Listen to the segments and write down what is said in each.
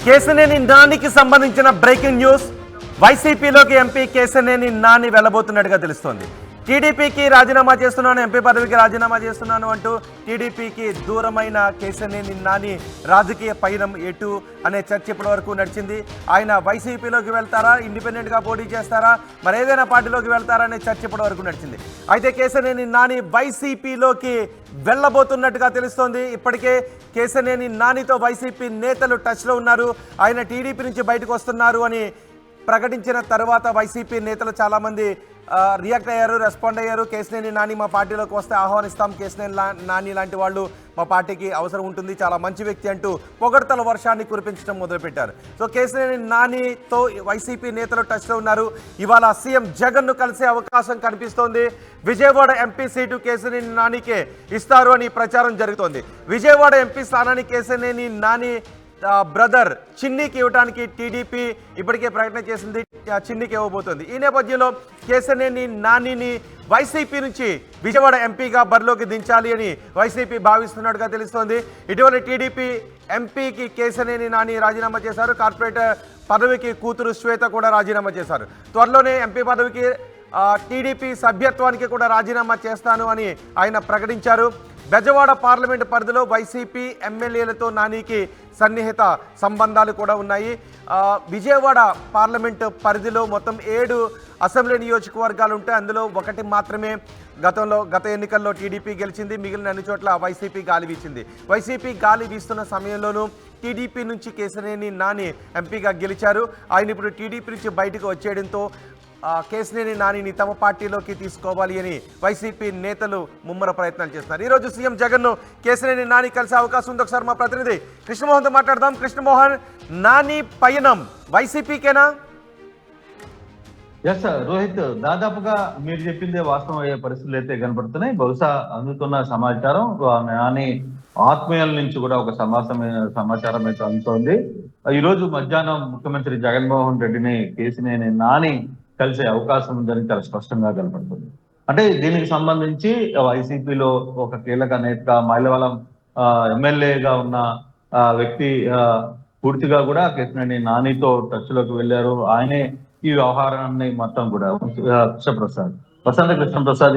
కేశినేని నానికి సంబంధించిన breaking news. వైసీపీలోకి ఎంపీ కేశినేని నాని వెళ్ళబోతున్నట్టుగా తెలుస్తోంది. టీడీపీకి రాజీనామా చేస్తున్నాను, ఎంపీ పదవికి రాజీనామా చేస్తున్నాను అంటూ టీడీపీకి దూరమైన కేశినేని నాని రాజకీయ పయనం ఎటు అనే చర్చ ఇప్పటి వరకు నడిచింది. ఆయన వైసీపీలోకి వెళ్తారా, ఇండిపెండెంట్గా పోటీ చేస్తారా, మరేదైనా పార్టీలోకి వెళ్తారా అనే చర్చ ఇప్పటి వరకు నడిచింది. అయితే కేశినేని నాని వైసీపీలోకి వెళ్ళబోతున్నట్టుగా తెలుస్తోంది. ఇప్పటికే కేశినేని నానితో వైసీపీ నేతలు టచ్లో ఉన్నారు. ఆయన టీడీపీ నుంచి బయటకు వస్తున్నారు అని ప్రకటించిన తర్వాత వైసీపీ నేతలు చాలామంది రియాక్ట్ అయ్యారు, రెస్పాండ్ అయ్యారు. కేశినేని నాని మా పార్టీలోకి వస్తే ఆహ్వానిస్తాం, కేశినేని నాని లాంటి వాళ్ళు మా పార్టీకి అవసరం ఉంటుంది, చాలా మంచి వ్యక్తి అంటూ పొగడ్తల వర్షాన్ని కురిపించడం మొదలుపెట్టారు. సో కేశినేని నానితో వైసీపీ నేతలు టచ్లో ఉన్నారు. ఇవాళ సీఎం జగన్ను కలిసే అవకాశం కనిపిస్తోంది. విజయవాడ ఎంపీ సీటు కేశినేని నానికే ఇస్తారు అని ప్రచారం జరుగుతోంది. విజయవాడ ఎంపీ స్థానాన్ని కేశినేని నాని బ్రదర్ చిన్నికి ఇవ్వడానికి టీడీపీ ఇప్పటికే ప్రకటన చేసింది, చిన్నికి ఇవ్వబోతోంది. ఈ నేపథ్యంలో కేశినేని నానిని వైసీపీ నుంచి విజయవాడ ఎంపీగా బరిలోకి దించాలి అని వైసీపీ భావిస్తున్నట్టుగా తెలుస్తోంది. ఇటీవల టీడీపీ ఎంపీకి కేశినేని నాని రాజీనామా చేశారు. కార్పొరేటర్ పదవికి కూతురు శ్వేత కూడా రాజీనామా చేశారు. త్వరలోనే ఎంపీ పదవికి టీడీపీ సభ్యత్వానికి కూడా రాజీనామా చేస్తాను అని ఆయన ప్రకటించారు. బెజవాడ పార్లమెంటు పరిధిలో వైసీపీ ఎమ్మెల్యేలతో నానికి సన్నిహిత సంబంధాలు కూడా ఉన్నాయి. విజయవాడ పార్లమెంటు పరిధిలో మొత్తం 7 అసెంబ్లీ నియోజకవర్గాలు ఉంటే అందులో ఒకటి మాత్రమే గత ఎన్నికల్లో టీడీపీ గెలిచింది, మిగిలిన అన్ని చోట్ల వైసీపీ గాలి వీచింది. వైసీపీ గాలి వీస్తున్న సమయంలోనూ టీడీపీ నుంచి కేశినేని నాని ఎంపీగా గెలిచారు. ఆయన ఇప్పుడు టీడీపీ నుంచి బయటకు వచ్చేయడంతో కేశినేని నానిని తమ పార్టీలోకి తీసుకోవాలి అని వైసీపీ నేతలు ముమ్మర ప్రయత్నాలు చేస్తున్నారు. ఈరోజు సీఎం జగన్ను కేశినేని నాని కలిసే అవకాశం ఉంది. ఒకసారి మా ప్రతినిధి కృష్ణమోహన్తో మాట్లాడదాం. కృష్ణమోహన్, నాని పయనం వైసీపీకేనా? ఎస్ రోహిత్, దాదాపుగా మీరు చెప్పిందే వాస్తవం అయ్యే పరిస్థితులు అయితే కనపడుతున్నాయి. బహుశా అందుతున్న సమాచారం నాని ఆత్మీయుల నుంచి కూడా ఒక సమాచారం అయితే అందుతోంది. ఈ రోజు మధ్యాహ్నం ముఖ్యమంత్రి జగన్మోహన్ రెడ్డిని కేశినేని నాని కలిసే అవకాశం ఉందని చాలా స్పష్టంగా కనపడుతుంది. అంటే దీనికి సంబంధించి వైసీపీలో ఒక కీలక నేతగా మైలవరం ఎమ్మెల్యేగా ఉన్న వ్యక్తి పూర్తిగా కూడా కేశినేని నానితో టచ్ లోకి వెళ్ళారు. ఆయనే ఈ వ్యవహారాన్ని మొత్తం కూడా కృష్ణప్రసాద్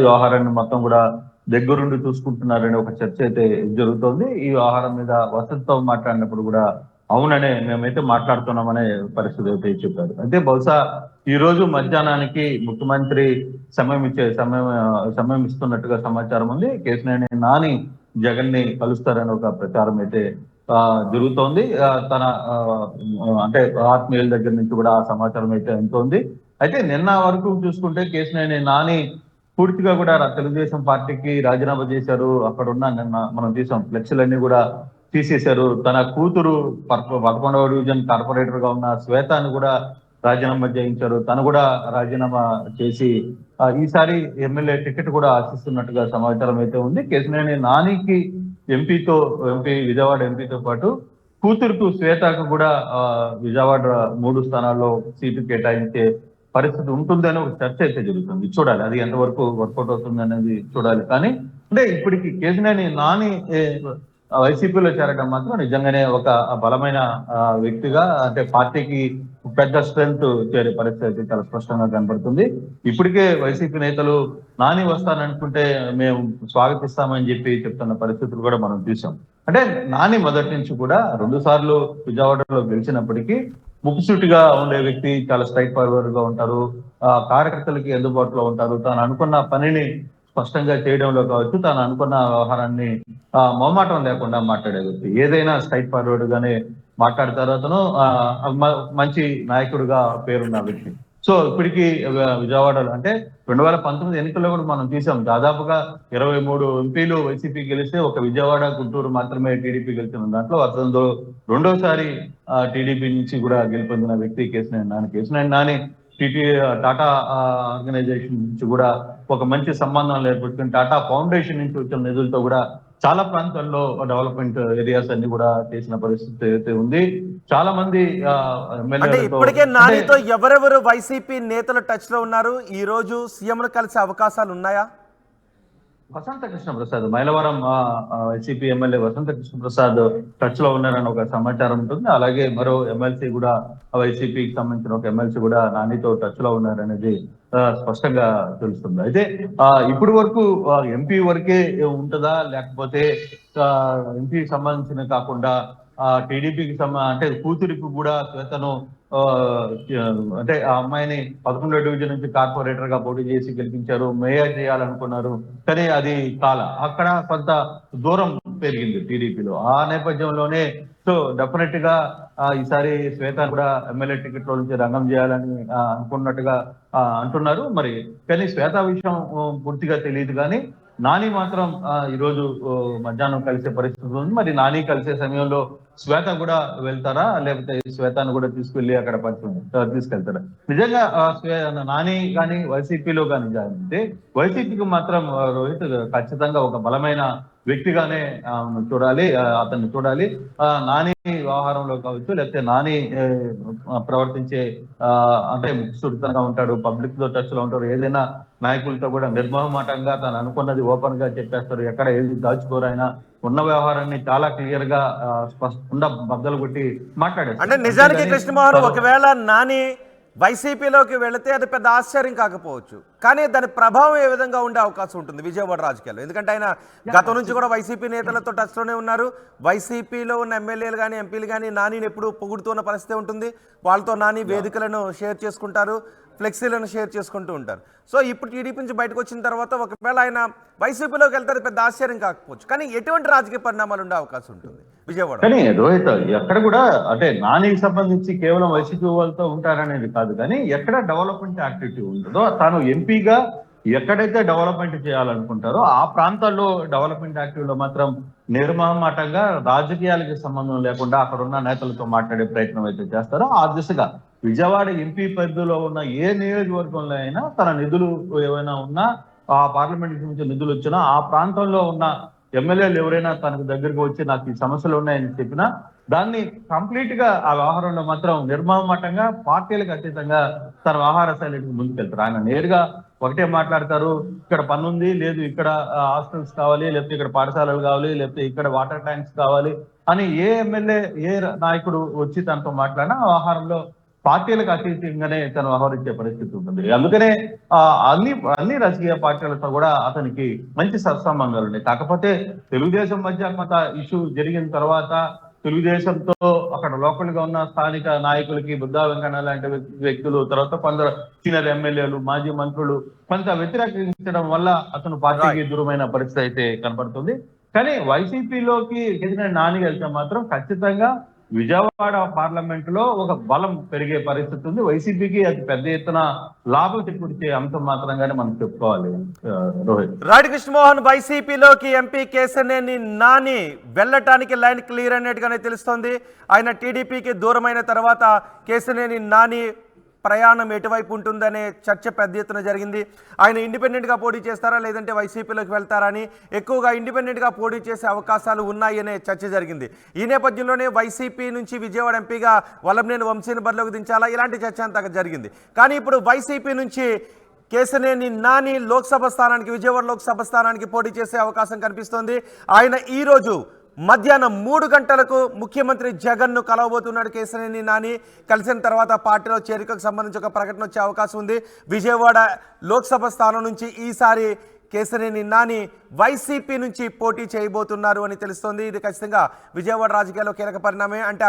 ఈ వ్యవహారాన్ని మొత్తం కూడా దగ్గరుండి చూసుకుంటున్నారని ఒక చర్చ అయితే జరుగుతోంది. ఈ వ్యవహారం మీద వసతితో మాట్లాడినప్పుడు కూడా అవుననే మేమైతే మాట్లాడుతున్నామనే పరిస్థితి అయితే చెప్పారు. అయితే బహుశా ఈ రోజు మధ్యాహ్నానికి ముఖ్యమంత్రి సమయం ఇస్తున్నట్టుగా సమాచారం ఉంది. కేశినేని నాని జగన్ ని కలుస్తారని ఒక ప్రచారం అయితే జరుగుతోంది. తన అంటే ఆత్మీయుల దగ్గర నుంచి కూడా ఆ సమాచారం అయితే అందుతోంది. అయితే నిన్న వరకు చూసుకుంటే కేశినేని నాని పూర్తిగా కూడా తెలుగుదేశం పార్టీకి రాజీనామా చేశారు. అక్కడ ఉన్న నిన్న మనం చూసాం ఫ్లెక్సీలన్నీ కూడా తీసేశారు. తన కూతురు 11వ డివిజన్ కార్పొరేటర్ గా ఉన్న శ్వేతను కూడా రాజీనామా చేయించారు. తను కూడా రాజీనామా చేసి ఈసారి ఎమ్మెల్యే టికెట్ కూడా ఆశిస్తున్నట్టుగా సమాచారం అయితే ఉంది. కేశినేని నానికి విజయవాడ ఎంపీతో పాటు కూతురుకు శ్వేతకు కూడా విజయవాడ 3 స్థానాల్లో సీటు కేటాయించే పరిస్థితి ఉంటుందని ఒక చర్చ అయితే జరుగుతుంది. చూడాలి అది ఎంతవరకు వర్కౌట్ అవుతుంది అనేది చూడాలి. కానీ అంటే ఇప్పటికి కేశినేని నాని వైసీపీలో చేరడం మాత్రం నిజంగానే ఒక బలమైన వ్యక్తిగా, అంటే పార్టీకి పెద్ద స్ట్రెంత్ చేరే పరిస్థితి చాలా స్పష్టంగా కనబడుతుంది. ఇప్పటికే వైసీపీ నేతలు నాని వస్తాననుకుంటే మేము స్వాగతిస్తామని చెప్తున్న పరిస్థితులు కూడా మనం చూసాం. అంటే నాని మొదటి నుంచి కూడా 2 సార్లు విజయవాడలో గెలిచినప్పటికీ ముక్కుసూటిగా ఉండే వ్యక్తి, చాలా స్ట్రైట్ ఫార్వర్డ్ గా ఉంటారు, కార్యకర్తలకి అందుబాటులో ఉంటారు. తాను అనుకున్న పనిని స్పష్టంగా చేయడంలో కావచ్చు, తాను అనుకున్న వ్యవహారాన్ని మొహమాటం లేకుండా మాట్లాడే వ్యక్తి, ఏదైనా స్ట్రైట్ ఫార్వర్డ్ గానే మాట్లాడతారు. అతను మంచి నాయకుడిగా పేరున్న వ్యక్తి. సో ఇప్పటికీ విజయవాడలో అంటే 2019 ఎన్నికల్లో కూడా మనం చూసాం, దాదాపుగా 23 ఎంపీలు వైసీపీ గెలిస్తే ఒక విజయవాడ, గుంటూరు మాత్రమే టీడీపీ గెలిచిన దాంట్లో అతను రెండోసారి టీడీపీ నుంచి కూడా గెలుపొందిన వ్యక్తి కేశినేని నాని టాటా ఆర్గనైజేషన్ నుంచి కూడా ఒక మంచి సంబంధం ఏర్పడుతుంది. టాటా ఫౌండేషన్ నుంచి వచ్చిన నిధులతో కూడా చాలా ప్రాంతాల్లో డెవలప్మెంట్ ఏరియాస్ అన్ని కూడా చేసిన పరిస్థితి అయితే ఉంది. చాలా మంది ఇప్పటికే నానితో ఎవరెవరు వైసీపీ నేతలు టచ్ లో ఉన్నారు? ఈ రోజు సీఎం కలిసే అవకాశాలు ఉన్నాయా? వసంత కృష్ణ ప్రసాద్ మైలవరం వైసీపీ ఎమ్మెల్యే వసంత కృష్ణ ప్రసాద్ టచ్ లో ఉన్నారని ఒక సమాచారం ఉంటుంది. అలాగే మరో ఎమ్మెల్సీ కూడా వైసీపీకి సంబంధించిన ఒక ఎమ్మెల్సీ కూడా నానితో టచ్ లో ఉన్నారనేది స్పష్టంగా తెలుస్తుంది. అయితే ఇప్పటి వరకు ఎంపీ వరకే ఉంటుందా, లేకపోతే ఎంపీ సంబంధించిన కాకుండా టీడీపీకి అంటే కూతురికి కూడా శ్వేతను అంటే ఆ అమ్మాయిని 11వ డివిజన్ నుంచి కార్పొరేటర్ గా పోటీ చేసి గెలిపించారు, మేయర్ చేయాలనుకున్నారు. కానీ అది అక్కడ కొంత దూరం పెరిగింది టీడీపీలో. ఆ నేపథ్యంలోనే సో డెఫినెట్ గా ఈసారి శ్వేత కూడా ఎమ్మెల్యే టికెట్ లో నుంచి రంగం చేయాలని అనుకున్నట్టుగా అంటున్నారు. మరి కానీ శ్వేత విషయం పూర్తిగా తెలియదు. కానీ నాని మాత్రం ఈరోజు మధ్యాహ్నం కలిసే పరిస్థితి ఉంది. మరి నాని కలిసే సమయంలో శ్వేత కూడా వెళ్తారా, లేకపోతే శ్వేతను కూడా తీసుకెళ్లి అక్కడ తీసుకెళ్తారా? నిజంగా నాని కానీ వైసీపీలో కానీ జాయిన్ అయితే వైసీపీకి మాత్రం రోహిత్ ఖచ్చితంగా ఒక బలమైన వ్యక్తిగానే చూడాలి, అతన్ని చూడాలి. నాని వ్యవహారంలో కావచ్చు, లేకపోతే నాని ప్రవర్తించే అంటే ముఖ్యసుడితంగా ఉంటాడు, పబ్లిక్ తో టచ్ లో ఉంటాడు. ఏదైనా నాయకులతో కూడా నిర్మోహమాటంగా తను అనుకున్నది ఓపెన్ గా చెప్పేస్తారు. ఎక్కడ ఏది దాచుకోరు. ఆయన ఉన్న వ్యవహారాన్ని చాలా క్లియర్ గా స్పష్టంగా బద్దలు కొట్టి మాట్లాడారు. అంటే నిజానికి కృష్ణమోహన్, ఒకవేళ నాని వైసీపీలోకి వెళితే అది పెద్ద ఆశ్చర్యం కాకపోవచ్చు, కానీ దాని ప్రభావం ఏ విధంగా ఉండే అవకాశం ఉంటుంది విజయవాడ రాజకీయాల్లో? ఎందుకంటే ఆయన గతం నుంచి కూడా వైసీపీ నేతలతో టచ్లోనే ఉన్నారు. వైసీపీలో ఉన్న ఎమ్మెల్యేలు కానీ ఎంపీలు కానీ నానిని ఎప్పుడు పొగుడుతున్న పరిస్థితి ఉంటుంది. వాళ్ళతో నాని వేదికలను షేర్ చేసుకుంటారు, ఫ్లెక్సీలను షేర్ చేసుకుంటూ ఉంటారు. సో ఇప్పుడు టీడీపీ నుంచి బయటకు వచ్చిన తర్వాత ఒకవేళ ఆయన వైసీపీలోకి వెళ్తే పెద్ద ఆశ్చర్యం కాకపోవచ్చు, కానీ ఎటువంటి రాజకీయ పరిణామాలు ఉండే అవకాశం ఉంటుంది విజయవాడ? కానీ రోహిత్ ఎక్కడ కూడా అంటే నానికి సంబంధించి కేవలం వైసీపీ వాళ్ళతో ఉంటారనేది కాదు, కానీ ఎక్కడ డెవలప్మెంట్ యాక్టివిటీ ఉంటుందో తాను ఎంపీగా ఎక్కడైతే డెవలప్మెంట్ చేయాలనుకుంటారో ఆ ప్రాంతాల్లో డెవలప్మెంట్ యాక్టివిటీలో మాత్రం నిర్మహమాటంగా రాజకీయాలకి సంబంధం లేకుండా అక్కడ ఉన్న నేతలతో మాట్లాడే ప్రయత్నం అయితే చేస్తారో ఆ దిశగా విజయవాడ ఎంపీ పరిధిలో ఉన్న ఏ నియోజకవర్గంలో అయినా తన నిధులు ఏవైనా ఉన్నా, ఆ పార్లమెంట్ నుంచి నిధులు వచ్చినా, ఆ ప్రాంతంలో ఉన్న ఎమ్మెల్యేలు ఎవరైనా తనకు దగ్గరకు వచ్చి నాకు ఈ సమస్యలు ఉన్నాయని చెప్పినా దాన్ని కంప్లీట్ గా ఆ వ్యవహారంలో మాత్రం నిర్మహమాటంగా పార్టీలకు అతీతంగా తన వ్యవహార శైలికి ముందుకెళ్తారు. ఆయన నేరుగా ఒకటే మాట్లాడతారు, ఇక్కడ పన్ను ఉంది, లేదు ఇక్కడ హాస్టల్స్ కావాలి, లేకపోతే ఇక్కడ పాఠశాలలు కావాలి, లేకపోతే ఇక్కడ వాటర్ ట్యాంక్స్ కావాలి అని ఏ ఎమ్మెల్యే ఏ నాయకుడు వచ్చి తనతో మాట్లాడినా ఆ వ్యవహారంలో పార్టీలకు అతీతంగానే తను వ్యవహరించే పరిస్థితి ఉంటుంది. అందుకనే అన్ని రాజకీయ పార్టీలతో కూడా అతనికి మంచి సత్సంబంధాలు ఉన్నాయి. కాకపోతే తెలుగుదేశం మధ్య కొంత ఇష్యూ జరిగిన తర్వాత తెలుగుదేశంతో అక్కడ లోకల్ గా ఉన్న స్థానిక నాయకులకి బుద్ధా వెంకన్న లాంటి వ్యక్తులు, తర్వాత కొందరు సీనియర్ ఎమ్మెల్యేలు, మాజీ మంత్రులు కొంత వ్యతిరేకించడం వల్ల అతను పార్టీకి దూరమైన పరిస్థితి అయితే కనపడుతుంది. కానీ వైసీపీలోకి నాని వెళ్తే మాత్రం ఖచ్చితంగా విజయవాడ పార్లమెంట్ లో ఒక బలం పెరిగే పరిస్థితి ఉంది. వైసీపీకి అది పెద్ద ఎత్తున లాభం చేకూర్చే అంశం మాత్రంగానే మనం చెప్పుకోవాలి రోహిత్. రాడి కృష్ణమోహన్, వైసీపీలోకి ఎంపీ కేశినేని నాని వెళ్ళటానికి లైన్ క్లియర్ అన్నట్టుగానే తెలుస్తోంది. ఆయన టీడీపీకి దూరమైన తర్వాత కేశినేని నాని ప్రయాణం ఎటువైపు ఉంటుందనే చర్చ పెద్ద ఎత్తున జరిగింది. ఆయన ఇండిపెండెంట్గా పోటీ చేస్తారా లేదంటే వైసీపీలోకి వెళ్తారా అని, ఎక్కువగా ఇండిపెండెంట్గా పోటీ చేసే అవకాశాలు ఉన్నాయనే చర్చ జరిగింది. ఈ నేపథ్యంలోనే వైసీపీ నుంచి విజయవాడ ఎంపీగా వల్లభనేని వంశీని బరిలోకి దించాలా, ఇలాంటి చర్చ అంతా జరిగింది. కానీ ఇప్పుడు వైసీపీ నుంచి కేశినేని నాని లోక్సభ స్థానానికి, విజయవాడ లోక్సభ స్థానానికి పోటీ చేసే అవకాశం కనిపిస్తోంది. ఆయన ఈరోజు మధ్యాహ్నం 3 గంటలకు ముఖ్యమంత్రి జగన్ను కలవబోతున్నాడు కేశినేని నాని. కలిసిన తర్వాత పార్టీలో చేరికకు సంబంధించి ఒక ప్రకటన వచ్చే అవకాశం ఉంది. విజయవాడ లోక్సభ స్థానం నుంచి ఈసారి కేశినేని నాని వైసీపీ నుంచి పోటీ చేయబోతున్నారు అని తెలుస్తోంది. ఇది ఖచ్చితంగా విజయవాడ రాజకీయాల్లో కీలక పరిణామమే. అంటే